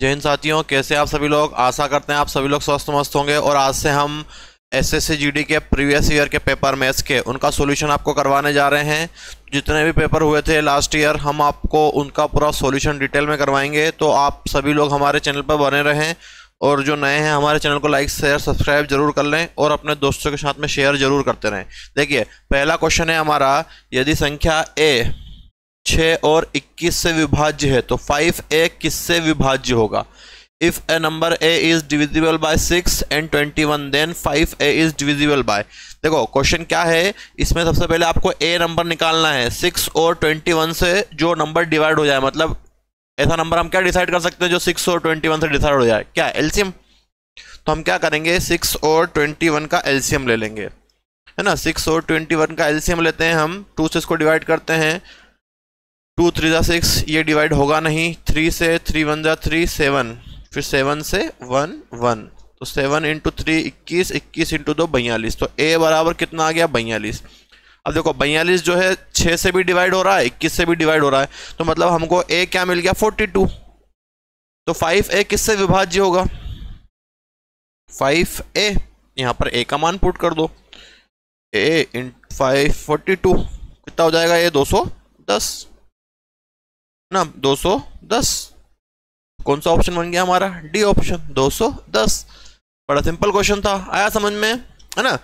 जय हिंद साथियों, कैसे आप सभी लोग। आशा करते हैं आप सभी लोग स्वस्थ मस्त होंगे। और आज से हम एसएससी जीडी के प्रीवियस ईयर के पेपर मैथ्स के उनका सॉल्यूशन आपको करवाने जा रहे हैं। जितने भी पेपर हुए थे लास्ट ईयर हम आपको उनका पूरा सॉल्यूशन डिटेल में करवाएंगे। तो आप सभी लोग हमारे चैनल पर बने रहें और जो नए हैं हमारे चैनल को लाइक शेयर सब्सक्राइब जरूर कर लें और अपने दोस्तों के साथ में शेयर जरूर करते रहें। देखिए, पहला क्वेश्चन है हमारा, यदि संख्या ए 6 और 21 से विभाज्य है तो 5a किससे विभाज्य होगा। If a number a is divisible by 6 and 21 then 5a is divisible by. देखो क्वेश्चन क्या है, इसमें सबसे पहले आपको a नंबर निकालना है। 6 और 21 से जो नंबर डिवाइड हो जाए, मतलब ऐसा नंबर हम क्या डिसाइड कर सकते हैं जो 6 और 21 से डिसाइड हो जाए, क्या एलसीएम। तो हम क्या करेंगे, 6 और 21 का एलसीएम ले लेंगे, है ना। 6 और 21 का एलसीएम लेते हैं हम, 2 से इसको डिवाइड करते हैं, 2 3 जा 6, ये डिवाइड होगा नहीं। 3 से 3 1 जा 3 7, फिर 7 से 1 1, तो 7 इंटू 3 21, 21 इंटू 2 42। तो a बराबर कितना आ गया, 42। अब देखो 42 जो है 6 से भी डिवाइड हो रहा है, 21 से भी डिवाइड हो रहा है, तो मतलब हमको a क्या मिल गया, 42। तो 5a किससे विभाज्य होगा, 5a। यहाँ पर a का मान पुट कर दो, a इन 5 42 कितना हो जाएगा, ये 210 ना, 210। कौन सा ऑप्शन बन गया हमारा, डी ऑप्शन 210। बड़ा सिंपल क्वेश्चन था, आया समझ में, है ना।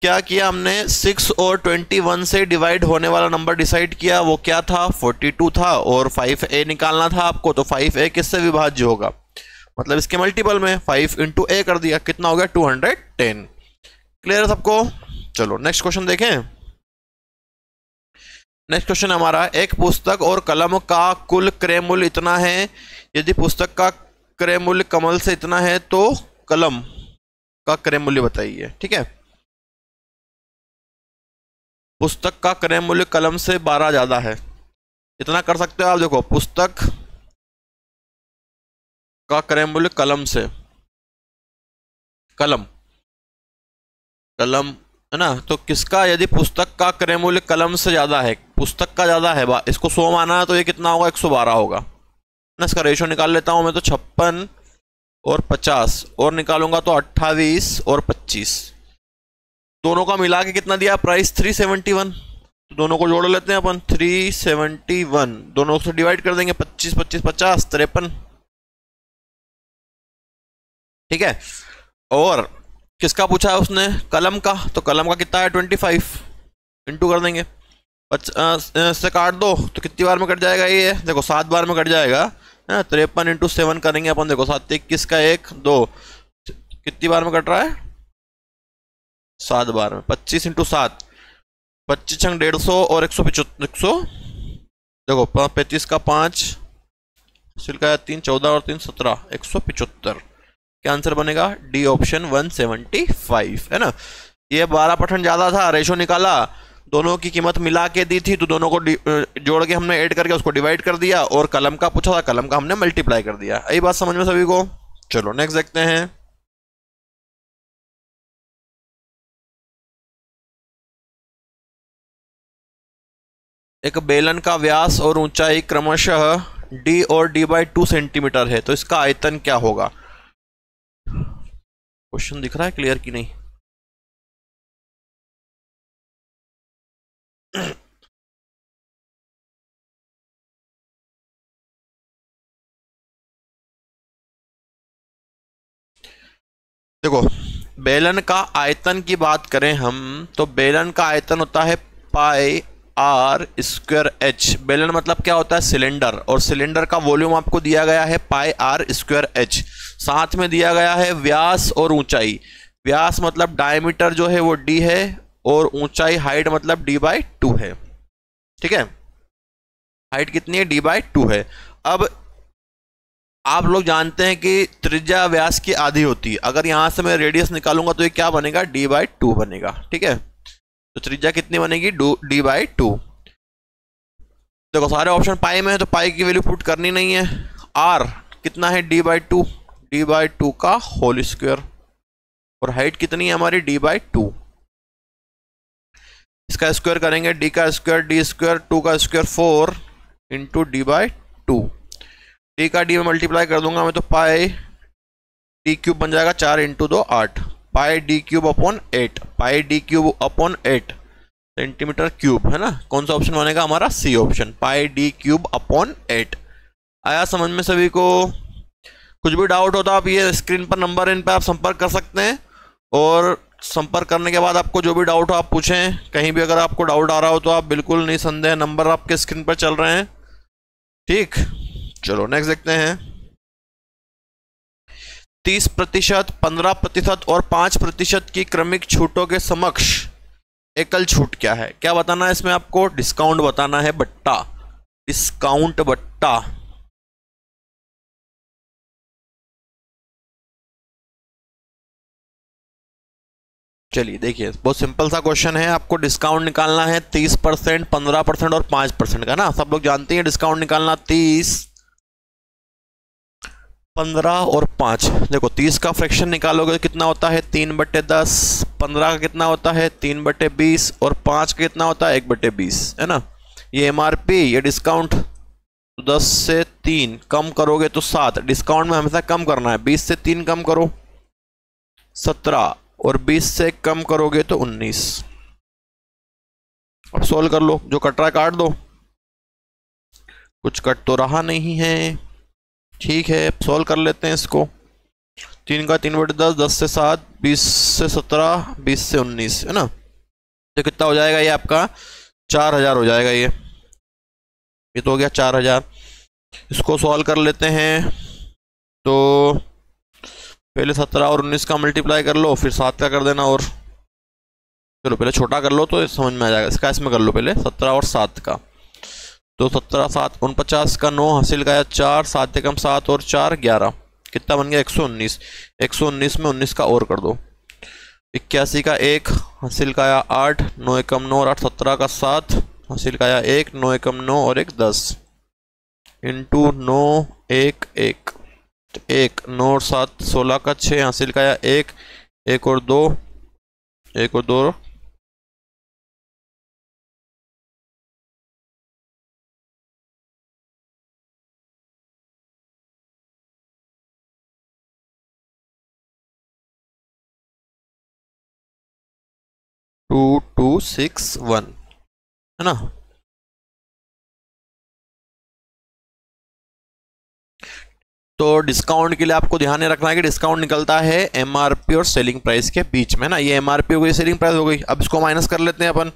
क्या किया हमने, 6 और 21 से डिवाइड होने वाला नंबर डिसाइड किया, वो क्या था, 42 था। और 5a निकालना था आपको, तो 5a किससे विभाज्य होगा, मतलब इसके मल्टीपल में 5 इंटू a कर दिया, कितना हो गया 210। क्लियर है सबको। चलो नेक्स्ट क्वेश्चन देखें। नेक्स्ट क्वेश्चन हमारा, एक पुस्तक और कलम का कुल क्रय मूल्य इतना है। यदि पुस्तक का क्रय मूल्य कमल से इतना है तो कलम का क्रय मूल्य बताइए। ठीक है, पुस्तक का क्रय मूल्य कलम से 12 ज्यादा है, इतना कर सकते हो आप। देखो पुस्तक का क्रय मूल्य कलम से, कलम कलम है ना, तो किसका, यदि पुस्तक का क्रय मूल्य कलम से ज्यादा है, पुस्तक का ज्यादा है, इसको 100 माना है, तो ये कितना होगा, 112 होगा ना। इसका रेशो निकाल लेता हूं मैं, तो 56 और 50 और निकालूंगा तो 28 और 25, दोनों का मिला के कितना दिया प्राइस, 371। तो दोनों को जोड़ लेते हैं अपन, 371 दोनों से डिवाइड कर देंगे, 25 25 50 53। ठीक है, और किसका पूछा है उसने, कलम का, तो कलम का कितना है 25, इंटू कर देंगे, से काट दो तो कितनी बार में कट जाएगा ये, देखो 7 बार में कट जाएगा, 53 इंटू 7 करेंगे अपन, देखो 7 21 का 1 2, कितनी बार में कट रहा है, 7 बार में। 25 इंटू 7, 25 छंग 150 और 175, 100 देखो 35 का 5 सिल्का 3 14 और 3 17, 175। क्या आंसर बनेगा, डी ऑप्शन 175, है ना। ये 12% ज्यादा था, रेशो निकाला, दोनों की कीमत मिला के दी थी, तो दोनों को जोड़ के हमने ऐड करके उसको डिवाइड कर दिया, और कलम का पूछा था, कलम का हमने मल्टीप्लाई कर दिया। यही बात समझ में सभी को। चलो नेक्स्ट देखते हैं। एक बेलन का व्यास और ऊंचाई क्रमशः d और d/2 सेंटीमीटर है, तो इसका आयतन क्या होगा। क्वेश्चन दिख रहा है क्लियर कि नहीं। देखो बेलन का आयतन की बात करें हम, तो बेलन का आयतन होता है पाई आर स्क्वायर एच। बेलन मतलब क्या होता है, सिलेंडर, और सिलेंडर का वॉल्यूम आपको दिया गया है पाई आर स्क्वायर एच। साथ में दिया गया है व्यास और ऊंचाई। व्यास मतलब डायमीटर जो है वो d है, और ऊंचाई हाइट मतलब d/2 है। ठीक है, हाइट कितनी है, d/2 है। अब आप लोग जानते हैं कि त्रिज्या व्यास की आधी होती है, अगर यहां से मैं रेडियस निकालूंगा तो ये क्या बनेगा, d/2 बनेगा। ठीक है, तो त्रिज्या कितनी बनेगी, d/2। देखो सारे ऑप्शन पाई में है, तो पाई की वैल्यू पुट करनी नहीं है। r कितना है, d/2, d/2 का होल स्क्वायर, और हाइट कितनी है हमारी, d/2। इसका स्क्वायर करेंगे, d का स्क्वायर d स्क्वायर, 2 का स्क्वायर 4 इंटू d/2। डी का डी में मल्टीप्लाई कर दूंगा मैं तो पाई डी क्यूब बन जाएगा 4 into 2 8, pi D cube upon 8, pi D cube upon 8 centimetre cube, है ना। कौन सा ऑप्शन बनेगा हमारा? C option, pi D cube upon 8। आया समझ में सभी को? कुछ भी डाउट हो तो आप ये स्क्रीन पर नंबर इन पर आप संपर्क कर सकते हैं, और संपर्क करने के बाद आपको जो भी डाउट हो आप पूछें। कहीं भी अगर आपको डाउट आ रहा हो तो आप बिल्कुल निसंदेह, नंबर आपके स्क्रीन पर चल रहे हैं, ठीक। चलो नेक्स्ट देखते हैं। 30%, 15% और 5% की क्रमिक छूटों के समक्ष एकल छूट क्या है? क्या बताना है इसमें आपको? डिस्काउंट बताना है, बट्टा, डिस्काउंट बट्टा। चलिए देखिए, बहुत सिंपल सा क्वेश्चन है। आपको डिस्काउंट निकालना है 30%, 15% और 5% का ना। सब लोग जानते हैं डिस्काउंट निकालना 30, 15 और 5। देखो 30 का फ्रैक्शन निकालोगे तो कितना होता है? 3/10। 15 का कितना होता है? 3/20। और 5 का कितना होता है? 1/20, है ना। ये एमआरपी, ये डिस्काउंट। 10 से 3 कम करोगे तो 7। डिस्काउंट में हमेशा कम करना है। 20 से 3 कम करो 17, और 20 से कम करोगे तो 19। अब सोल्व कर लो, जो कट रहा है काट दो। कुछ कट तो रहा नहीं है, ठीक है। अब सोल्व कर लेते हैं इसको। 3 का 3/10, 10 से 7, 20 से 17, 20 से 19, है ना। तो कितना हो जाएगा? ये आपका 4000 हो जाएगा। ये तो हो गया 4000। इसको सॉल्व कर लेते हैं। तो पहले 17 और 19 का मल्टीप्लाई कर लो, फिर 7 का कर देना। और चलो पहले छोटा कर लो तो समझ में आ जाएगा। इसका इसमें कर लो पहले 17 और 7 का। तो 17 7 49 का 9 हासिल का 4, 7 एकम 7 और 4 11, कितना बन गया? 119। 119 में 19 का और कर दो। 81 का 1 हासिल का 8, 9 एकम 9 और 8 17 का 7 हासिल का 1, 9 एकम 9 और 1 10 इंटू 9 1 1, 1 9 और 7 16 का 6 हासिल का 1, 1 और 2, 1 और 2 2261, है ना। तो डिस्काउंट के लिए आपको ध्यान रखना है कि डिस्काउंट निकलता है एमआरपी और सेलिंग प्राइस के बीच में ना। ये एमआरपी हो गई, सेलिंग प्राइस हो गई। अब इसको माइनस कर लेते हैं अपन।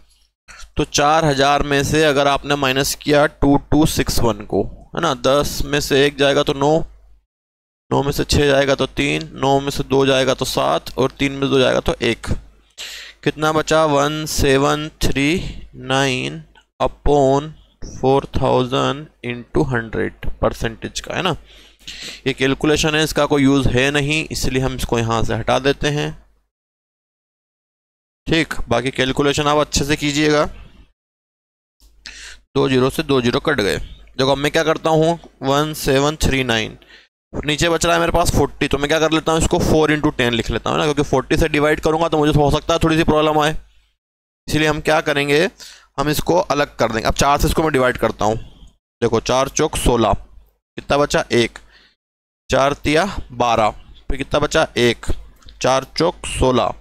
तो 4000 में से अगर आपने माइनस किया 2261 को, है ना, 10 में से 1 जाएगा तो 9, 9 में से 6 जाएगा तो 3, 9 में से 2 जाएगा तो 7 और 3 में से 2 जाएगा तो 1। कितना बचा? 1739 अपॉन 4000 इंटू 100% का, है ना। ये कैलकुलेशन है, इसका कोई यूज है नहीं, इसलिए हम इसको यहां से हटा देते हैं, ठीक। बाकी कैलकुलेशन आप अच्छे से कीजिएगा। 2 0 से 2 0 कट गए। देखो अब मैं क्या करता हूँ, 1739 नीचे बच रहा है मेरे पास 40, तो मैं क्या कर लेता हूँ, इसको 4 इंटू 10 लिख लेता हूँ ना, क्योंकि 40 से डिवाइड करूंगा तो मुझे हो सकता है थोड़ी सी प्रॉब्लम आए, इसलिए हम क्या करेंगे, हम इसको अलग कर देंगे। अब 4 से इसको मैं डिवाइड करता हूँ। देखो 4 चौक 16, कितना बचा? 1, 4 तिया 12, फिर कितना बचा? 1, 4 चौक 16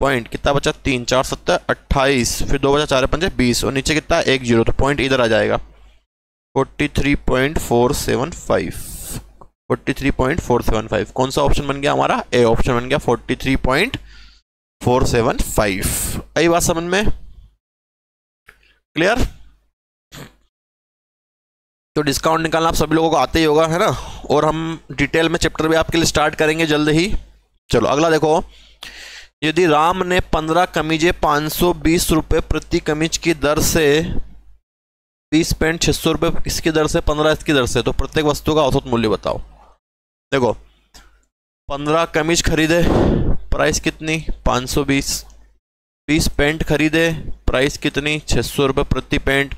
पॉइंट, कितना बचा? 3, 4 7 28, फिर 2 बचा, 4 5 20, और नीचे कितना? 1 0, तो पॉइंट इधर आ जाएगा 43.475। 43.475 कौन सा ऑप्शन बन गया हमारा? ए ऑप्शन बन गया 43.475। आई बात समझ में? क्लियर? तो डिस्काउंट निकालना आप सभी लोगों को आते ही होगा, है ना। और हम डिटेल में चैप्टर भी आपके लिए स्टार्ट करेंगे जल्द ही। चलो अगला देखो, यदि राम ने 15 कमीजें 520 रुपये प्रति कमीज की दर से 20 पैंट 600 रुपये इसकी दर से 15 इसकी दर से, तो प्रत्येक वस्तु का औसत मूल्य बताओ। देखो 15 कमीज खरीदे, प्राइस कितनी? 520। 20 पैंट खरीदे, प्राइस कितनी? 600 रुपये प्रति पैंट।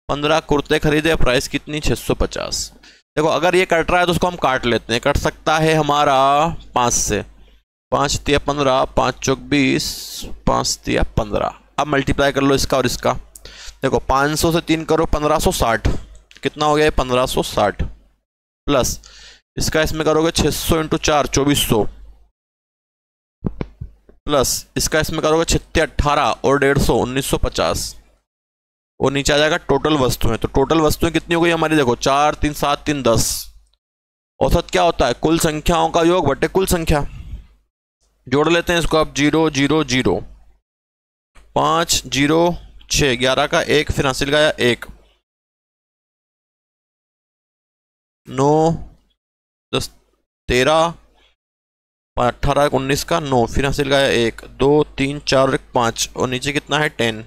15 कुर्ते खरीदे, प्राइस कितनी? 650। देखो अगर ये कट रहा है तो उसको हम काट लेते हैं। कट सकता है हमारा 5 से, 5 तिया 15, 5 चौक 20, 5 तिया 15। अब मल्टीप्लाई कर लो इसका और इसका। देखो 500 से 3 करो 1560, कितना हो गया? 1560। प्लस इसका इसमें करोगे 600 इंटू 4 2400, प्लस इसका इसमें करोगे 6 18 और 150 1950, और नीचे आ जाएगा टोटल वस्तुएं। तो टोटल वस्तुएं कितनी हो गई हमारी, देखो 4 3 7 3 10। औसत क्या होता है, कुल संख्याओं का योग बटे कुल संख्या। जोड़ लेते हैं इसको अब, 0 0 0 5 0 6 11 का 1, फिर हासिल का 1 9 10 13 18 19 का 9, फिर हासिल का 1 2 3 4 और 1 5, और नीचे कितना है 10।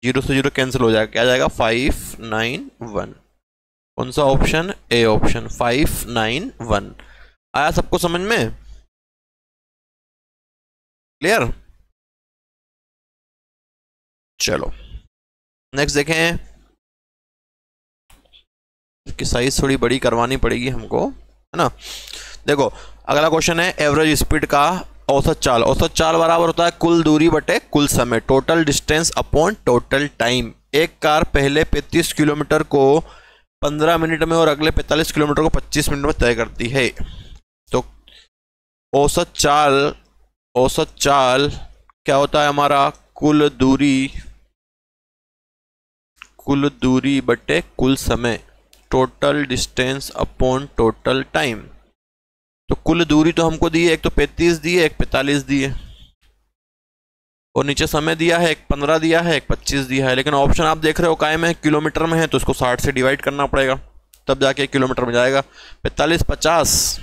0 से 0 कैंसिल हो जाएगा, क्या जाएगा 5 9 1। कौन सा ऑप्शन, ए ऑप्शन 5 9 1। आया सबको समझ में, क्लियर। चलो नेक्स्ट देखें, इसकी साइज थोड़ी बड़ी करवानी पड़ेगी हमको, है ना। देखो अगला क्वेश्चन है एवरेज स्पीड का औसत चाल। औसत चाल बराबर होता है कुल दूरी बटे कुल समय, total distance upon total time. एक कार पहले 35 किलोमीटर को 15 मिनट में और अगले 45 किलोमीटर को 25 मिनट में तय करती है। तो औसत चाल क्या होता है हमारा, कुल दूरी बटे कुल समय, total distance upon total time. तो कुल दूरी तो हमको दी है, एक तो 35 दी है, एक 45 दी है, और नीचे समय दिया है, एक 15 दिया है, एक 25 दिया है। लेकिन ऑप्शन आप देख रहे हो काय में, किलोमीटर में है, तो इसको 60 से डिवाइड करना पड़ेगा, तब जाके किलोमीटर में जाएगा। 45 50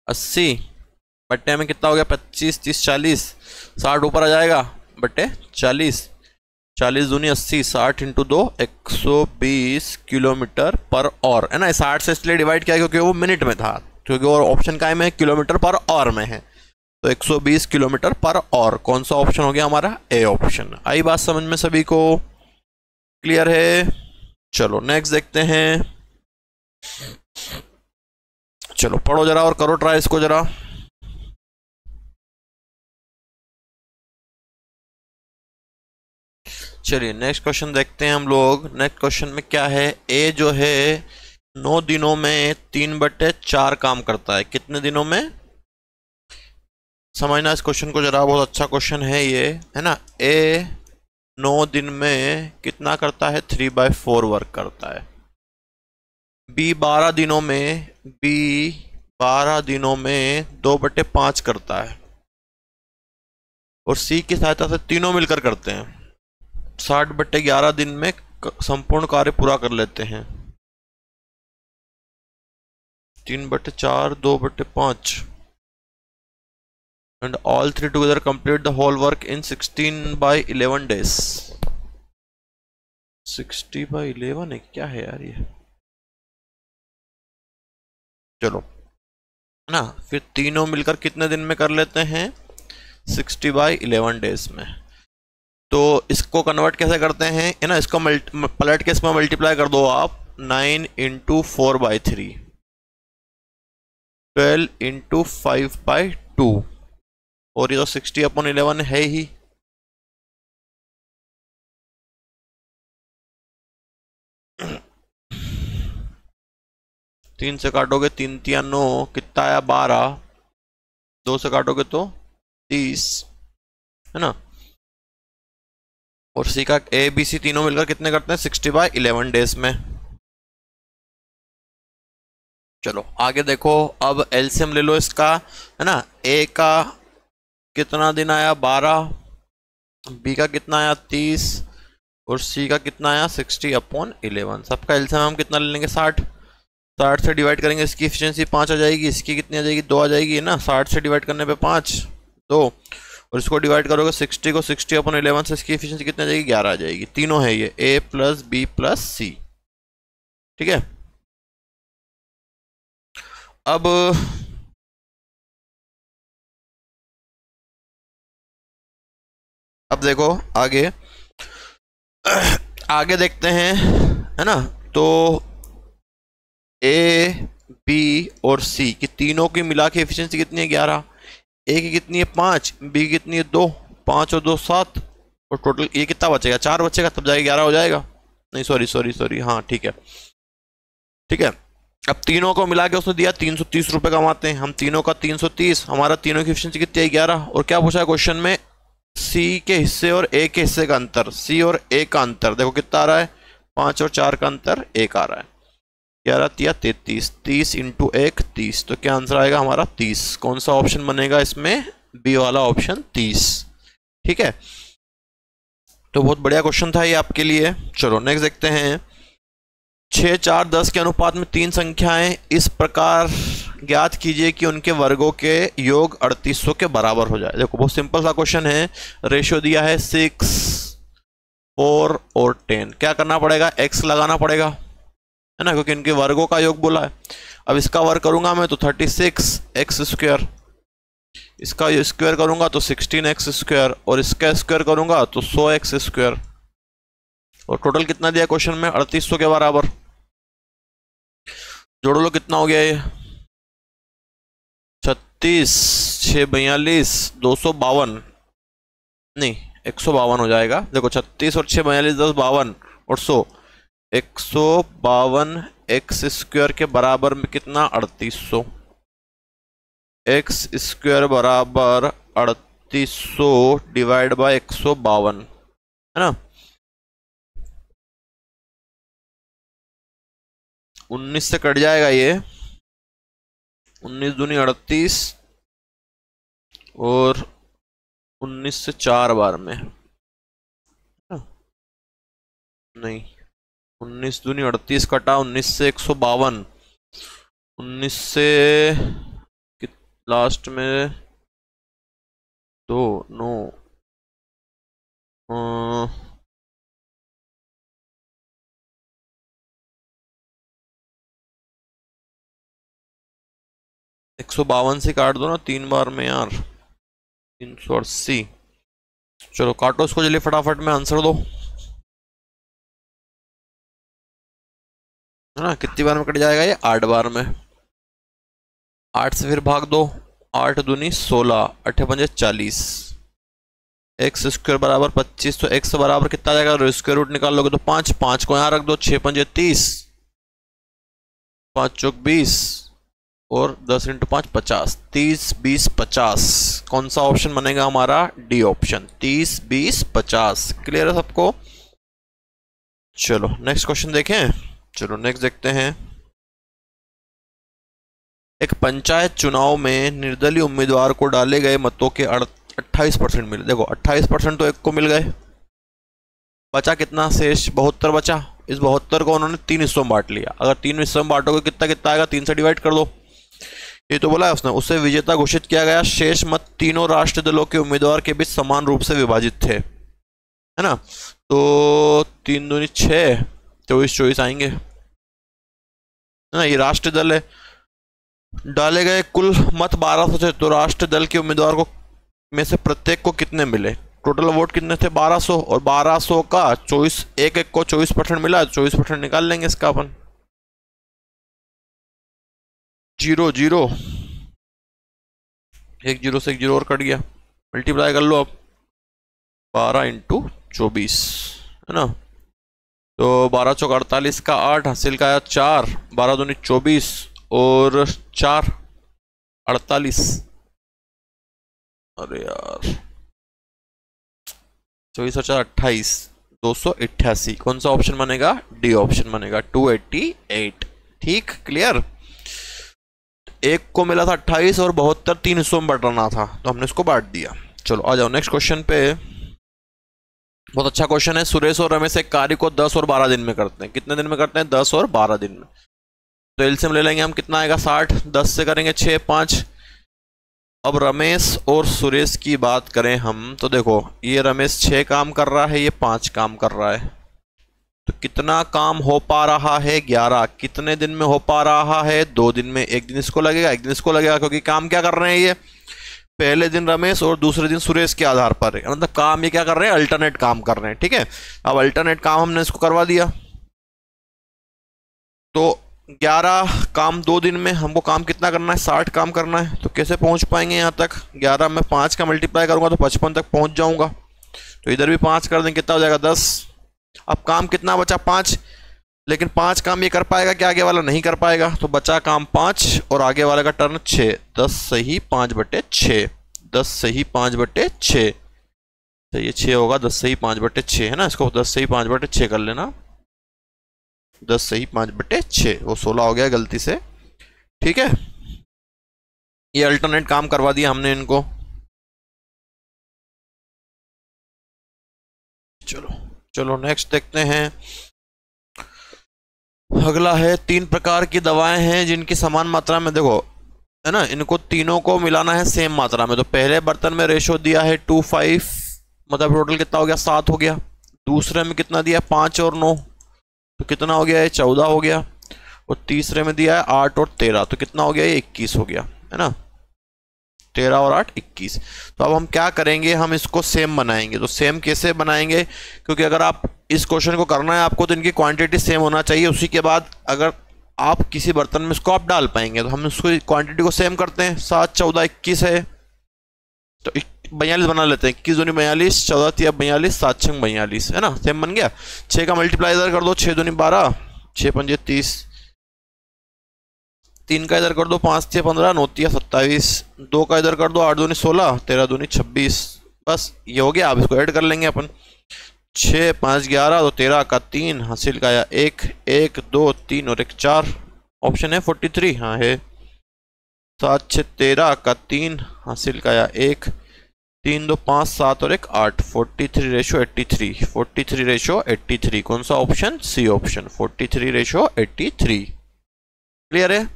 80 बट्टे में कितना हो गया, 25 30 40, 60 ऊपर आ जाएगा बट्टे 40, 40 दूनी 80, 60 इंटू 2 120 किलोमीटर पर आवर, है ना। 60 से इसलिए डिवाइड किया क्योंकि वो मिनट में था, क्योंकि और ऑप्शन काय में किलोमीटर पर आवर में है, तो 120 किलोमीटर पर आवर। कौन सा ऑप्शन हो गया हमारा, ए ऑप्शन। आई बात समझ में सभी को, क्लियर है। चलो नेक्स्ट देखते हैं, चलो पढ़ो जरा और करो ट्राई इसको जरा। चलिए नेक्स्ट क्वेश्चन देखते हैं हम लोग। नेक्स्ट क्वेश्चन में क्या है, ए जो है 9 दिनों में 3/4 काम करता है। कितने दिनों में, समझना इस क्वेश्चन को जरा, बहुत अच्छा क्वेश्चन है ये, है ना। ए 9 दिन में कितना करता है, 3/4 वर्क करता है। बी 12 दिनों में 2/5 करता है, और सी की सहायता से तीनों मिलकर करते हैं। 60/11 दिन में संपूर्ण कार्य पूरा कर लेते हैं। 3/4 2/5 and all three together complete the whole work in 16/11 days। 60/11 है, क्या है यार ये, चलो ना। फिर तीनों मिलकर कितने दिन में कर लेते हैं, 60/11 डेज में। तो इसको कन्वर्ट कैसे करते हैं, है ना। इसको पलट के इसमें मल्टीप्लाई कर दो आप, 9 इंटू 4/3, 12 इंटू 5/2, और ये तो 60/11 है ही। तीन से काटोगे 3 3 9, कितना आया 12, 2 से काटोगे तो 30, है ना। और सी का ए बी सी तीनों मिलकर कितने करते हैं, 60/11 डेज में। चलो आगे देखो, अब एलसीएम ले लो इसका, है ना। ए का कितना दिन आया 12, बी का कितना आया 30, और सी का कितना आया 60/11। सबका एलसीएम हम कितना ले लेंगे, 60। 60 से डिवाइड करेंगे, इसकी एफिशिएंसी 5 आ जाएगी, इसकी कितनी आ जाएगी 2 आ जाएगी, है ना। 60 से डिवाइड करने पे 5 2, और इसको डिवाइड करोगे 60 को 60/11 से, इसकी एफिशिएंसी कितनी आ जाएगी 11 आ जाएगी। तीनों है ये, ए प्लस बी प्लस सी, ठीक है। अब देखो आगे देखते हैं, है ना। तो ए बी और सी की तीनों की मिला के एफिशिएंसी कितनी है 11, ए की कितनी है 5, बी की कितनी है 2, 5 और 2 7, और टोटल ये कितना बचेगा 4 बचेगा, तब जाएगा 11 हो जाएगा। नहीं सॉरी, हाँ ठीक है। अब तीनों को मिला के उसने दिया 330 रुपये कमाते हैं हम, तीनों का 330, हमारा तीनों की एफिशिएंसी कितनी है 11। और क्या पूछा है क्वेश्चन में, सी के हिस्से और ए के हिस्से का अंतर, सी और ए का अंतर देखो कितना आ रहा है, 5 और 4 का अंतर 1 आ रहा है, 11 तिया 33, 30 इंटू 1 30, तो क्या आंसर आएगा हमारा 30। कौन सा ऑप्शन बनेगा इसमें, बी वाला ऑप्शन 30। ठीक है, तो बहुत बढ़िया क्वेश्चन था ये आपके लिए। चलो नेक्स्ट देखते हैं। 6, 4, 10 के अनुपात में 3 संख्याएं इस प्रकार ज्ञात कीजिए कि उनके वर्गों के योग 3800 के बराबर हो जाए। देखो बहुत सिंपल सा क्वेश्चन है, रेशियो दिया है 6, 4 और 10, क्या करना पड़ेगा, x लगाना पड़ेगा, है ना, क्योंकि इनके वर्गों का योग बोला है। अब इसका वर्ग करूंगा मैं तो 36x², इसका स्क्वायर करूंगा तो 16x², और इसका स्क्वायर करूंगा तो 100x², और टोटल कितना दिया क्वेश्चन में, 3800 के बराबर। जोड़ लो कितना हो गया ये, 36, 6 42, 252, नहीं 152 हो जाएगा। देखो 36 और 6 42, 10 52 और 100, 152 x² के बराबर में कितना, 3800, x² बराबर 3800 डिवाइड बाय 152, है ना। 19 से कट जाएगा ये, 19 दूनी 38 और 19 से 4 बार में, नहीं 19 दूनी 38 कटा, 19 से 152, 19 से लास्ट में 2 9 152 से काट दो ना 3 बार में यार, 380। चलो काटो इसको जल्दी फटाफट में, आंसर दो, है ना। कितनी बार में कट जाएगा ये, 8 बार में। 8 से फिर भाग दो, 8 दूनी 16, 8 पंजे 40, x² बराबर 25, तो x बराबर कितना आ जाएगा, स्क्वायर रूट निकाल लोगे तो 5, 5 को यहाँ रख दो, 6 पंजे 30, 5 चौक 20 और 10 इंटू 5 50, 30 20 50। कौन सा ऑप्शन बनेगा हमारा, डी ऑप्शन, 30 20 50। क्लियर है सबको। चलो नेक्स्ट क्वेश्चन देखें। चलो नेक्स्ट देखते हैं। एक पंचायत चुनाव में निर्दलीय उम्मीदवार को डाले गए मतों के 28% मिले। देखो 28% तो एक को मिल गए, बचा कितना शेष, 72 बचा। इस 72 को उन्होंने 3 हिस्सों में बांट लिया। अगर 3 हिस्सों में बांटोगे कितना कितना आएगा, 3 से डिवाइड कर दो। ये तो बोला है उसने, उससे विजेता घोषित किया गया। शेष मत तीनों राष्ट्रीय दलों के उम्मीदवार के बीच समान रूप से विभाजित थे, है ना। तो 3 दूनी 6, 24 आएंगे, है ना। ये राष्ट्रीय दल है, डाले गए कुल मत 1200 थे, तो राष्ट्रीय दल के उम्मीदवार को में से प्रत्येक को कितने मिले, टोटल वोट कितने थे 1200, और 1200 का 24, एक एक को 24% मिला, 24% निकाल लेंगे इसका अपन। 0 0, एक 0 से एक 0 और कट गया, मल्टीप्लाई कर लो अब, 12 इंटू 24, है ना। तो 12 चौक 48 का 8, हासिल का आया 4, 12 दूनी 24 और 4 48। अरे यार 24 और 4 28, 288। कौन सा ऑप्शन बनेगा, डी ऑप्शन बनेगा, 288। ठीक, क्लियर। एक को मिला था 28 और 72 3 हिस्सों में बंटना था, तो हमने इसको बांट दिया। चलो आ जाओ नेक्स्ट क्वेश्चन पे। बहुत अच्छा क्वेश्चन है। सुरेश और रमेश एक कार्य को 10 और 12 दिन में करते हैं। कितने दिन में करते हैं, 10 और 12 दिन में। तो एलसीएम ले लेंगे हम, कितना आएगा 60, 10 से करेंगे 6 5। अब रमेश और सुरेश की बात करें हम, तो देखो ये रमेश 6 काम कर रहा है, ये 5 काम कर रहा है, तो कितना काम हो पा रहा है, 11। कितने दिन में हो पा रहा है, 2 दिन में। एक दिन इसको लगेगा, एक दिन इसको लगेगा, क्योंकि काम क्या कर रहे हैं ये, पहले दिन रमेश और दूसरे दिन सुरेश के आधार पर है, मतलब काम ये क्या कर रहे हैं, अल्टरनेट काम कर रहे हैं। ठीक है, अब अल्टरनेट काम हमने इसको करवा दिया, तो 11 काम 2 दिन में। हमको काम कितना करना है, 60 काम करना है। तो कैसे पहुंच पाएंगे यहाँ तक, 11 में 5 का मल्टीप्लाई करूंगा तो 55 तक पहुंच जाऊंगा। तो इधर भी 5 कर दें, कितना हो जाएगा 10। अब काम कितना बचा, 5। लेकिन 5 काम ये कर पाएगा कि आगे वाला नहीं कर पाएगा, तो बचा काम 5 और आगे वाले का टर्न 6। 10 सही 5/6, 10 सही 5/6, तो ये 6 होगा। 10 सही 5/6 है ना, इसको 10 सही 5/6 कर लेना। 10 सही 5/6, वो 16 हो गया गलती से। ठीक है, ये अल्टरनेट काम करवा दिया हमने इनको। चलो चलो नेक्स्ट देखते हैं। अगला है 3 प्रकार की दवाएं हैं जिनकी समान मात्रा में, देखो है ना, इनको तीनों को मिलाना है सेम मात्रा में। तो पहले बर्तन में रेशो दिया है 2:5, मतलब टोटल कितना हो गया 7 हो गया। दूसरे में कितना दिया 5 और 9, तो कितना हो गया ये 14 हो गया। और तीसरे में दिया है 8 और 13, तो कितना हो गया ये 21 हो गया, है ना। 13 और 8 21। तो अब हम क्या करेंगे, हम इसको सेम बनाएंगे। तो सेम कैसे बनाएंगे, क्योंकि अगर आप इस क्वेश्चन को करना है आपको, तो इनकी क्वांटिटी सेम होना चाहिए। उसी के बाद अगर आप किसी बर्तन में इसको आप डाल पाएंगे, तो हम उसको क्वांटिटी को सेम करते हैं। 7 14 21 है, तो 42 बना लेते हैं। 21 दूनी 42, 14 3 42, 7 6 42, है ना, सेम बन गया। 6 का मल्टीप्लाई इधर कर दो, 6 दूनी 12, 6 पंजे 30, 3 का इधर कर दो, 5 6 15, 9 3 27, 2 का इधर कर दो, 8 दूनी 16, 13 दूनी 26, बस ये हो गया। अब इसको ऐड कर लेंगे अपन। 6 5 11, तो 13 का 3, हासिल का आया 1 1 2 3 और 1 4, ऑप्शन है 43, हाँ है। 7 6 13 का 3, हासिल का आया 1 3 2 5 7 और 1 8, 43:83, 43:83, कौन सा ऑप्शन, सी ऑप्शन, 43:83। क्लियर है।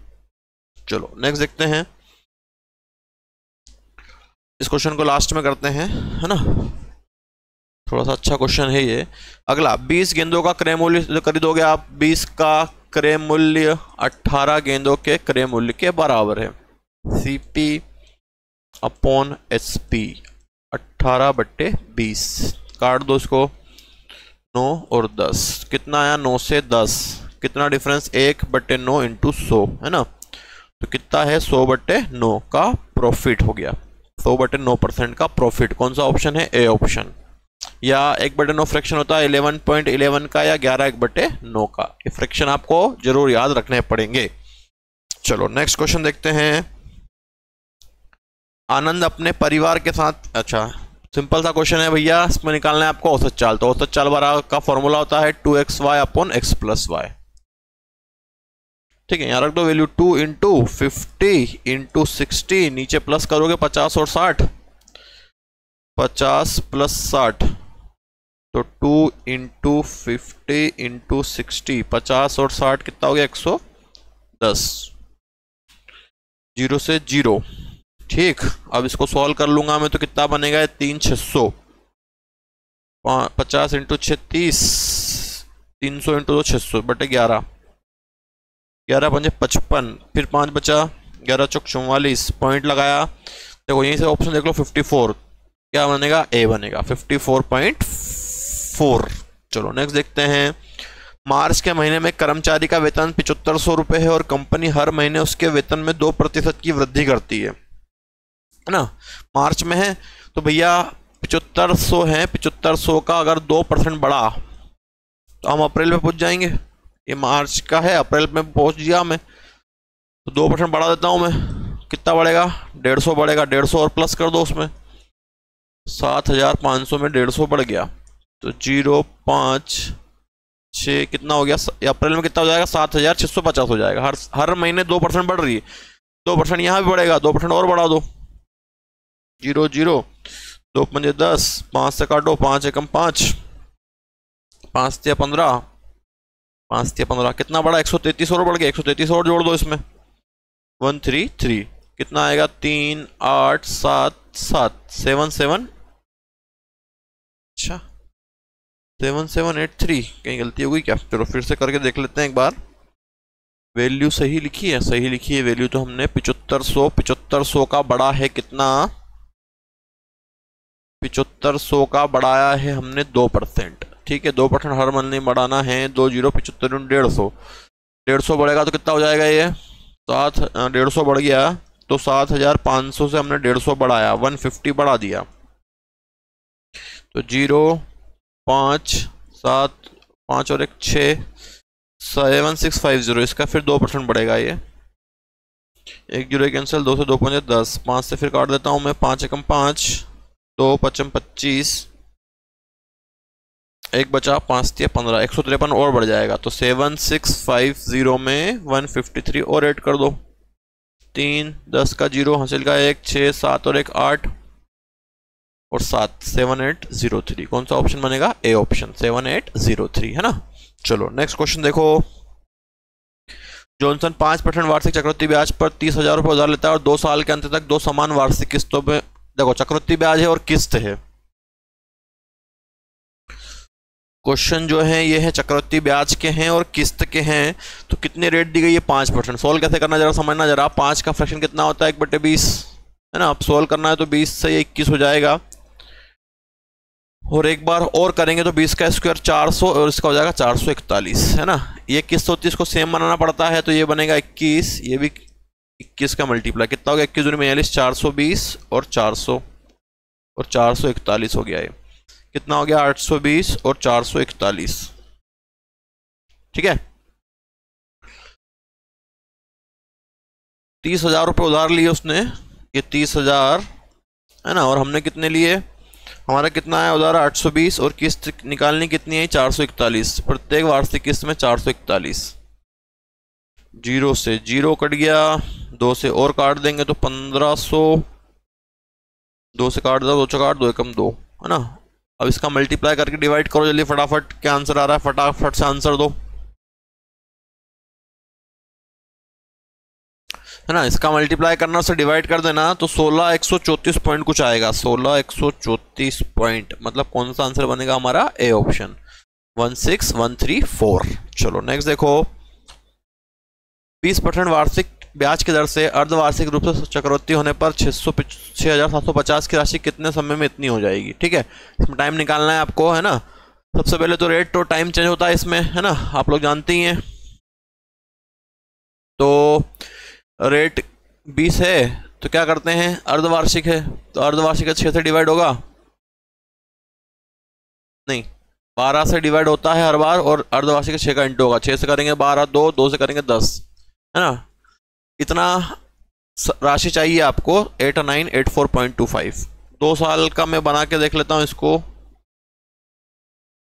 चलो नेक्स्ट देखते हैं। इस क्वेश्चन को लास्ट में करते हैं, है ना, थोड़ा सा अच्छा क्वेश्चन है ये। अगला 20 गेंदों का क्रय मूल्य खरीदोगे आप, 20 का क्रय मूल्य 18 गेंदों के क्रय मूल्य के बराबर है। CP अपॉन SP, 18/20, काट दो इसको, 9 और 10, कितना आया 9 से 10, कितना डिफरेंस 1/9 इंटू 100, है ना। तो कितना है 100/9 का प्रॉफिट हो गया। 100/9% का प्रॉफिट, कौन सा ऑप्शन है, ए ऑप्शन। या 1/9 फ्रैक्शन होता है 11.11 का, या 11 1/9 का। ये फ्रैक्शन आपको जरूर याद रखने पड़ेंगे। चलो नेक्स्ट क्वेश्चन देखते हैं। आनंद अपने परिवार के साथ, अच्छा सिंपल सा क्वेश्चन है भैया, इसमें निकालना है आपको औसत चाल। तो औसत चाल बराबर का फॉर्मूला होता है 2xy upon x plus Y. ठीक है, यहाँ रख दो वैल्यू 2 इंटू 50 इंटू 60, नीचे प्लस करोगे 50 और 60, 50 प्लस 60, तो 2 इंटू 50 इंटू 60, 50 और 60 कितना हो गया 110, 0 से 0। ठीक, अब इसको सॉल्व कर लूंगा मैं, तो कितना बनेगा 3 600, 50 इंटू 36, 300 इंटू 600/11, 11 पंजे 55, फिर 5 बचा, 11 चौक 44, पॉइंट लगाया। देखो यहीं से ऑप्शन देख लो 54, क्या बनेगा ए बनेगा 54.4। चलो नेक्स्ट देखते हैं। मार्च के महीने में कर्मचारी का वेतन 7500 रुपये है और कंपनी हर महीने उसके वेतन में 2% की वृद्धि करती है ना। मार्च में है तो भैया 7500 है, 7500 का अगर 2% बढ़ा तो हम अप्रैल में पहुंच जाएंगे। ये मार्च का है, अप्रैल में पहुंच गया मैं, तो 2% बढ़ा देता हूं मैं। कितना बढ़ेगा 150 बढ़ेगा, 150 और प्लस कर दो उसमें, 7500 में 150 बढ़ गया, तो 0.56 कितना हो गया, अप्रैल में कितना हो जाएगा 7650 हो जाएगा। हर महीने 2% बढ़ रही है, 2% यहाँ भी बढ़ेगा, 2% और बढ़ा दो, 0 0, 2 पंजे 10, 5 से काटो, 5 एकम 5, 5 3 15, 5 3 15, कितना बढ़ा 133 और बढ़ गया, 133 और जोड़ दो इसमें, 133, कितना आएगा 3 8 7 7 7 7, अच्छा 7783, कहीं गलती हो गई क्या, चलो फिर से करके देख लेते हैं एक बार। वैल्यू सही लिखी है, सही लिखी है वैल्यू, तो हमने 7500 का बढ़ा है कितना, 7500 का बढ़ाया है हमने 2%। ठीक है, 2% हर महीने बढ़ाना है, 2 0 75 150, 150 बढ़ेगा तो कितना हो जाएगा ये 7, 150 बढ़ गया तो 7500 से हमने 150 बढ़ाया, 150 बढ़ा दिया, तो 0 5 7 5 और 1 6, 7650, इसका फिर 2% बढ़ेगा ये। 1 जीरो कैंसिल, 2 से 2 5 10, 5 से फिर काट देता हूँ मैं, 5 एकम 5, 2 पचम 25, 1 बचा, 5 दिया 15, 153 और बढ़ जाएगा। तो 7650 में 153 और ऐड कर दो, 3, 10 का 0, हासिल का 1, 6, 7 और 1 8 और 7, 7803। कौन सा ऑप्शन बनेगा? ए ऑप्शन, 7803 है ना। चलो नेक्स्ट क्वेश्चन देखो। जॉनसन 5% वार्षिक चक्रवृद्धि ब्याज पर 30,000 रुपये उधार लेता है और 2 साल के अंत तक 2 समान वार्षिक किस्तों में, देखो चक्रवृद्धि ब्याज है और किस्त है। क्वेश्चन जो है ये है चक्रवृद्धि ब्याज के हैं और किस्त के हैं, तो कितनी रेट दी गई है? 5%। सोल्व कैसे करना जरा समझना जरा। 5 का फ्रैक्शन कितना होता है? 1/20 है ना। अब सोल्व करना है तो 20 से 21 हो जाएगा, और एक बार और करेंगे तो 20 का स्क्वायर 400 और इसका हो जाएगा 441 है ना। ये किस्त होती है, इसको सेम बनाना पड़ता है, तो ये बनेगा 21, ये भी 21 का मल्टीप्लाई कितना हो गया? 21 दूनी 42, 420 और 400 और 441 हो गया। ये कितना हो गया? 820 और 441। ठीक है, 30,000 रुपये उधार लिए उसने, ये 30,000 है ना, और हमने कितने लिए? हमारा कितना है उधार? 820 और किस्त निकालनी कितनी है? 441। प्रत्येक वार्षिक किस्त में 441। 0 से 0 कट गया, 2 से और काट देंगे तो 1500, 2 से काट दो, 2 से काट, 2 एकम 2 है ना। अब इसका मल्टीप्लाई करके डिवाइड करो जल्दी फटाफट, क्या आंसर आ रहा है? फटाफट से आंसर दो है ना। इसका मल्टीप्लाई करना से डिवाइड कर देना तो 16,134 पॉइंट कुछ आएगा। 16,134 पॉइंट, मतलब कौन सा आंसर बनेगा हमारा? A option, 16134। चलो नेक्स्ट देखो। 20% वार्षिक ब्याज की दर से अर्धवार्षिक रूप से चक्रवृद्धि होने पर 6,750 की राशि कितने समय में इतनी हो जाएगी? ठीक है, इसमें टाइम निकालना है आपको है ना। सबसे पहले तो रेट तो टाइम चेंज होता है इसमें है ना, आप लोग जानते ही हैं। तो रेट 20 है तो क्या करते हैं? अर्धवार्षिक है तो अर्धवार्षिक 6 से डिवाइड होगा नहीं, 12 से डिवाइड होता है हर बार, और अर्धवार्षिक 6 का इंटू होगा। 6 से करेंगे 12, 2 से करेंगे 10 है ना। इतना राशि चाहिए आपको, 8984.25। 2 साल का मैं बना के देख लेता हूँ इसको,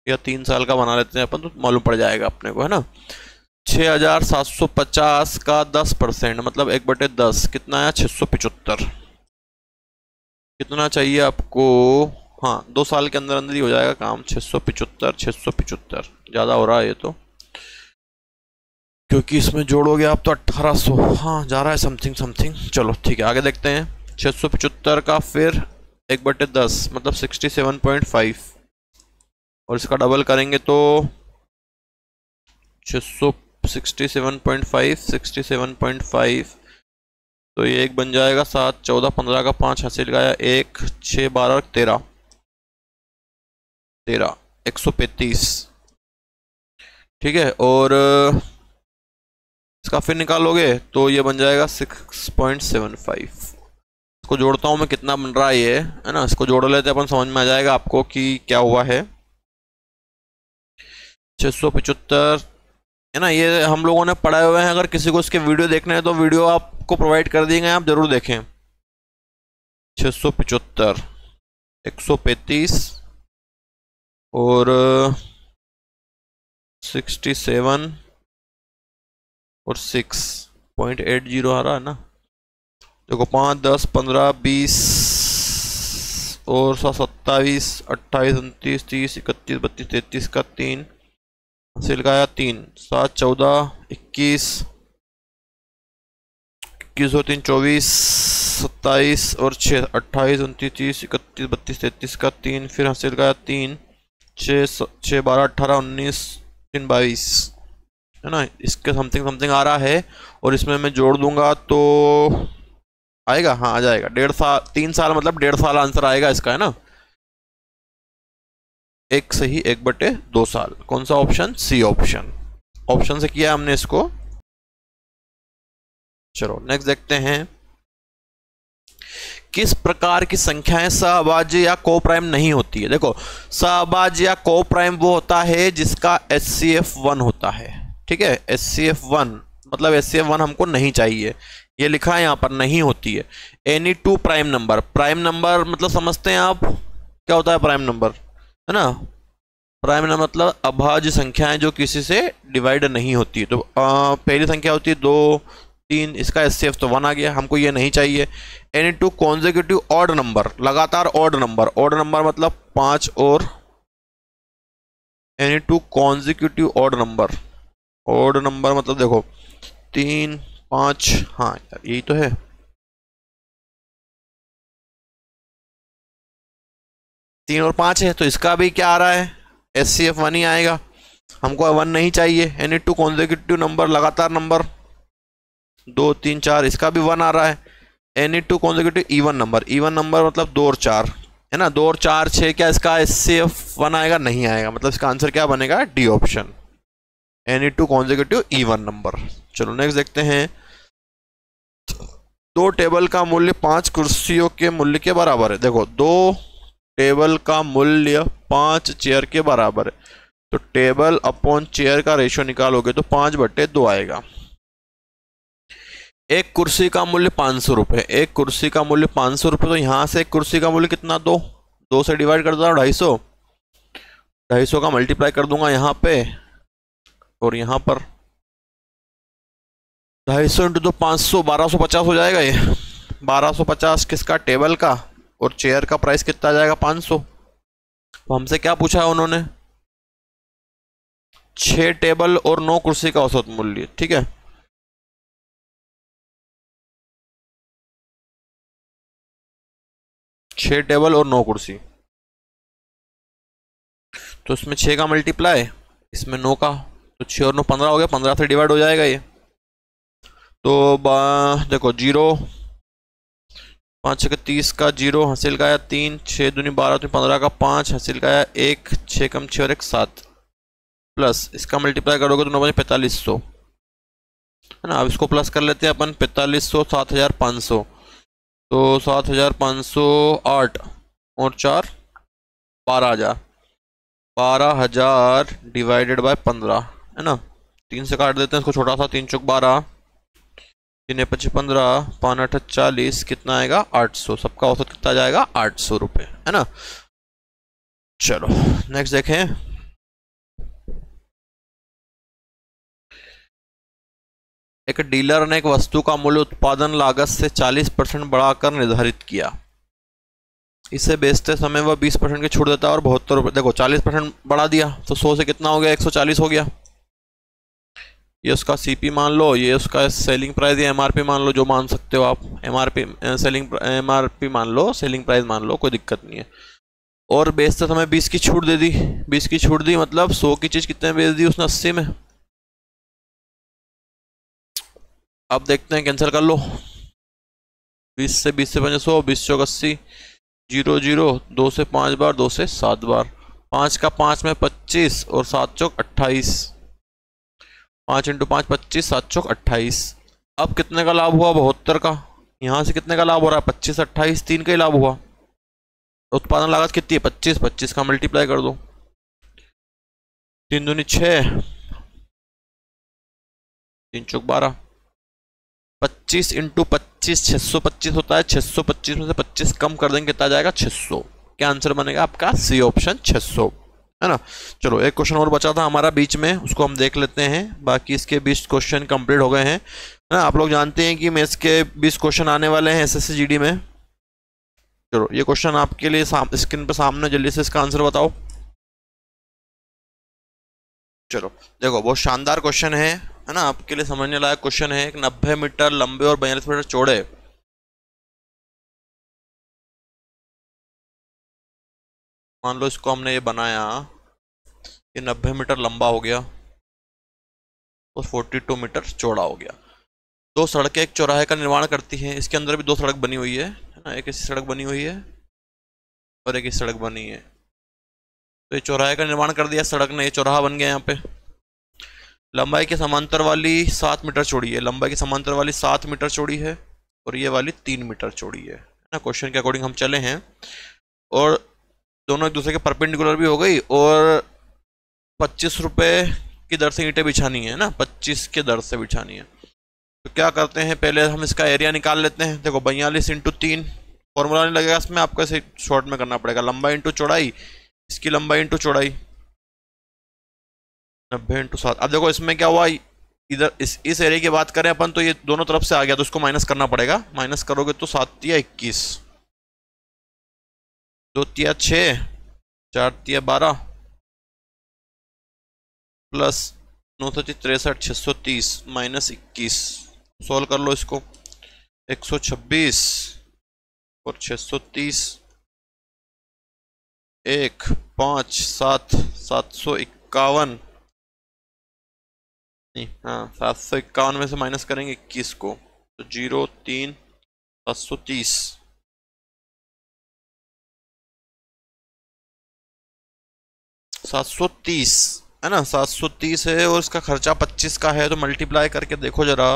या 3 साल का बना लेते हैं अपन, तो मालूम पड़ जाएगा अपने को है ना। 6,750 का 10% मतलब 1/10 कितना आया? 675। कितना चाहिए आपको? हाँ, 2 साल के अंदर अंदर ही हो जाएगा काम। 675 ज़्यादा हो रहा है ये तो, क्योंकि इसमें जोड़ोगे आप तो 1800, हाँ जा रहा है समथिंग समथिंग। चलो ठीक है, आगे देखते हैं। 675 का फिर 1/10 मतलब 67.5, और इसका डबल करेंगे तो 67.5 तो ये एक बन जाएगा 7, 14, 15 का 5 हासिल गया 1, 6, 12, 13, 135। ठीक है, और इसका फिर निकालोगे तो ये बन जाएगा 6.75। इसको जोड़ता हूँ मैं, कितना बन रहा है ये है ना। इसको जोड़ लेते अपन, समझ में आ जाएगा आपको कि क्या हुआ है। 675 है ना, ये हम लोगों ने पढ़ाए हुए हैं। अगर किसी को इसके वीडियो देखने हैं तो वीडियो आपको प्रोवाइड कर दिए गए, आप जरूर देखें। 675, 135 और 67 और 6.80 आ रहा है ना। देखो 5, 10, 15, 20 और 27, 28, 29, 30, 31, 32, 33 का 3 हासिल का 3, 7, 14, 21, 21 और 3 24, 27 और 6 28, 29, 30, 31, 32, 33 का 3, फिर हासिल का 3, 6, 12, 18, 19, 3, 22 है ना। इसके समथिंग समथिंग आ रहा है, और इसमें मैं जोड़ दूंगा तो आएगा, हाँ आ जाएगा 1.5 साल, 3 साल मतलब 1.5 साल आंसर आएगा इसका है ना। 1 सही 1/2 साल। कौन सा ऑप्शन? C option. ऑप्शन से किया हमने इसको। चलो नेक्स्ट देखते हैं। किस प्रकार की संख्याएं सहभाज्य या कोप्राइम नहीं होती है? देखो सहभाज्य या कोप्राइम वो होता है जिसका HCF 1 होता है। ठीक है, HCF1 मतलब HCF1 हमको नहीं चाहिए, ये लिखा है यहाँ पर, नहीं होती है। Any two prime number, prime number मतलब समझते हैं आप क्या होता है प्राइम नंबर, है ना। प्राइम नंबर मतलब अभाज्य संख्याएं जो किसी से डिवाइड नहीं होती। तो पहली संख्या होती है 2 3, इसका HCF तो 1 आ गया, हमको ये नहीं चाहिए। Any two consecutive odd number, लगातार ऑड नंबर, ऑड नंबर मतलब 5 और any two consecutive odd number, odd number मतलब देखो 3 5, हाँ यार यही तो है, 3 और 5 है, तो इसका भी क्या आ रहा है, HCF1 ही आएगा, हमको 1 नहीं चाहिए। एनी टू कॉन्जिक्यूटिव नंबर, लगातार नंबर 2 3 4, इसका भी 1 आ रहा है। Any two consecutive even number, even number मतलब 2 और 4, है ना, 2 और 4 6, क्या इसका HCF1 आएगा, नहीं आएगा, मतलब इसका आंसर क्या बनेगा, D option, any two consecutive even number. चलो नेक्स्ट देखते हैं। 2 टेबल का मूल्य 5 कुर्सियों के मूल्य के बराबर है। देखो 2 टेबल का मूल्य 5 चेयर के बराबर है, तो टेबल अपॉन चेयर का रेशियो निकालोगे तो 5/2 आएगा। एक कुर्सी का मूल्य 500 रुपये, एक कुर्सी का मूल्य 500 रुपये, तो यहाँ से एक कुर्सी का मूल्य कितना, 2 से डिवाइड कर दूंगा 250, 250 का मल्टीप्लाई कर दूंगा यहाँ पे और यहाँ पर 250 इंटू 2 500, 1250 हो जाएगा ये। 1250 किसका, टेबल का, और चेयर का प्राइस कितना आ जाएगा, 500। तो हमसे क्या पूछा है उन्होंने, 6 टेबल और 9 कुर्सी का औसत मूल्य, ठीक है। छह टेबल और 9 कुर्सी, तो इसमें 6 का मल्टीप्लाई, इसमें 9 का, तो 6 और 9 15 हो गया, 15 से डिवाइड हो जाएगा ये। तो देखो 0, 5 6 30 का 0, हासिल का आया 3, 6 दूनी 12, तो 15 का 5, हासिल का आया 1, 6 कम 6 और 1 7, प्लस इसका मल्टीप्लाई करोगे तो 9 बजे 4500, है ना। अब इसको प्लस कर लेते हैं अपन, 4500 7500, तो 7508 और 4 12000, 12000 डिवाइडेड बाय 15, है ना। 3 से काट देते हैं इसको, छोटा सा, 3 चौक 12, 3 25 15, 5 8 40, कितना आएगा 800, सबका औसत कितना जाएगा 800 रुपये, है ना। चलो नेक्स्ट देखें। एक डीलर ने एक वस्तु का मूल्य उत्पादन लागत से 40% बढ़ाकर निर्धारित किया, इसे बेचते समय वह 20% की छूट देता है और 72 रुपये, देखो 40% बढ़ा दिया तो 100 से कितना हो गया, 140 हो गया। ये उसका सीपी मान लो, ये उसका सेलिंग प्राइस या एमआरपी मान लो, जो मान सकते हो आप, एमआरपी सेलिंग एमआरपी मान लो, सेलिंग प्राइस मान लो, कोई दिक्कत नहीं है। और बेचते समय 20 की छूट दे दी, 20 की छूट दी मतलब 100 की चीज़ कितने बेच दी उसने, 80 में। अब देखते हैं, कैंसिल कर लो, 20 से 5 100, 20 चौक 80, 0 0, 2 से 5 बार, 2 से 7 बार, 5 का 5 में 25 और 7 चौक 28, 5 इंटू 5 25, 7 चौक 28। अब कितने का लाभ हुआ, 72 का। यहाँ से कितने का लाभ हो रहा है, 25 28, 3 का ही लाभ हुआ। उत्पादन लागत कितनी है, 25, 25 का मल्टीप्लाई कर दो, 3 दूनी 6, 3 चौक 12, 25 इंटू 25 625 होता है, 625 में से 25 कम कर देंगे कितना जाएगा, 600। क्या आंसर बनेगा आपका, सी ऑप्शन 600, है ना। चलो एक क्वेश्चन और बचा था हमारा बीच में, उसको हम देख लेते हैं, बाकी इसके 20 क्वेश्चन कंप्लीट हो गए हैं, है ना। आप लोग जानते हैं कि मैथ्स के 20 क्वेश्चन आने वाले हैं एसएससी जीडी में। चलो ये क्वेश्चन आपके लिए स्क्रीन पर सामने, जल्दी से इसका आंसर बताओ। चलो देखो बहुत शानदार क्वेश्चन है ना, आपके लिए समझने लायक क्वेश्चन है। 90 मीटर लंबे और 42 मीटर चौड़े मान लो इसको हमने ये बनाया, ये 90 मीटर लंबा हो गया और 42 मीटर चौड़ा हो गया। 2 सड़कें एक चौराहे का निर्माण करती हैं, इसके अंदर भी 2 सड़क बनी हुई है ना, एक ऐसी सड़क बनी हुई है और एक ऐसी सड़क बनी है। तो ये चौराहे का निर्माण कर दिया सड़क ने, ये चौराहा बन गया। यहाँ पे लंबाई के समांतर वाली 7 मीटर चौड़ी है, लंबाई के समांतर वाली 7 मीटर चौड़ी है और ये वाली 3 मीटर चौड़ी है ना। क्वेश्चन के अकॉर्डिंग हम चले हैं और दोनों एक दूसरे के परपेंडिकुलर भी हो गई, और 25 रुपये की दर से ईंटें बिछानी है ना, 25 के दर से बिछानी है। तो क्या करते हैं, पहले हम इसका एरिया निकाल लेते हैं। देखो 42 इंटू 3, फॉर्मूला नहीं लगेगा इसमें, आपको ऐसे शॉर्ट में करना पड़ेगा। लंबाई इंटू चौड़ाई, इसकी लंबाई इंटू चौड़ाई, 90 इंटू 7। अब देखो इसमें क्या हुआ, इधर इस एरिया की बात करें अपन तो ये दोनों तरफ से आ गया, तो इसको माइनस करना पड़ेगा। माइनस करोगे तो 7 तिया 21, 2 तिया 6, 4 तिया 12, प्लस 9 63, 630 माइनस 21। सोल्व कर लो इसको, 126 और 630, 1 5 7 751, नहीं हाँ 751 में से माइनस करेंगे 21 को, तो 0 3 730, 730 है ना, 730 है और इसका खर्चा 25 का है। तो मल्टीप्लाई करके देखो जरा,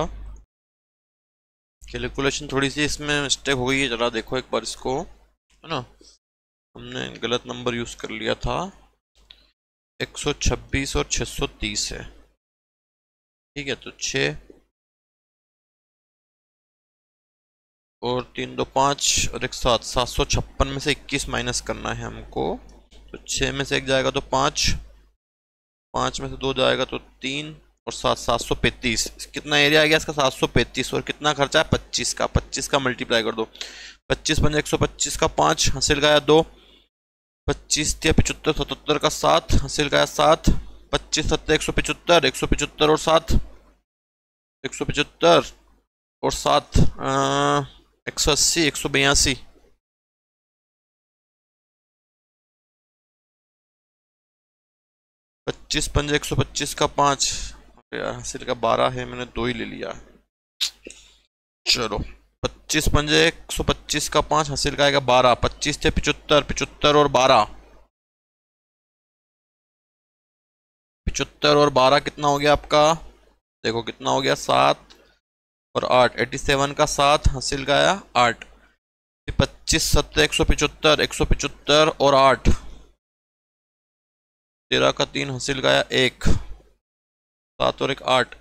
कैलकुलेशन थोड़ी सी इसमें मिस्टेक हो गई है, जरा देखो एक बार इसको, है ना, हमने गलत नंबर यूज कर लिया था। 126 और 630 है, ठीक है। तो 6 और 3 2 5 और 1 7, 756 में से 21 माइनस करना है हमको। तो 6 में से 1 जाएगा तो 5, 5 में से 2 जाएगा तो 3 और 7 735। कितना एरिया आ गया इसका, 735। और कितना खर्चा है 25 का, 25 का मल्टीप्लाई कर दो, 25 पंजे 125 का 5, हासिल का 2, 25 तिया 75, 77 का 7, हासिल का 7, 25 7 175, 175 और 7, 175 और 7 180, 182, 25 पंजे 125 का 5, यार हासिल का 12 है, मैंने 2 ही ले लिया। चलो 25 पंजे 125 का 5, हासिल का आएगा 12, 25 थे 75, 75 और 12, 75 और 12 कितना हो गया आपका, देखो कितना हो गया, 7 और 8, 87 का 7, हासिल का आया 8, 25 7 175, 175 और 8, 13 का 3, हासिल का आया 1, 7 और 1 8,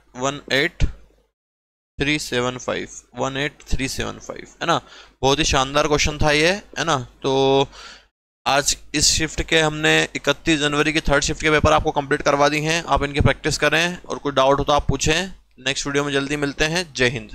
18375, 18375 है ना। बहुत ही शानदार क्वेश्चन था ये, है ना। तो आज इस शिफ्ट के हमने 31 जनवरी की 3rd शिफ्ट के पेपर आपको कंप्लीट करवा दी हैं। आप इनकी प्रैक्टिस करें और कोई डाउट हो तो आप पूछें। नेक्स्ट वीडियो में जल्दी मिलते हैं। जय हिंद।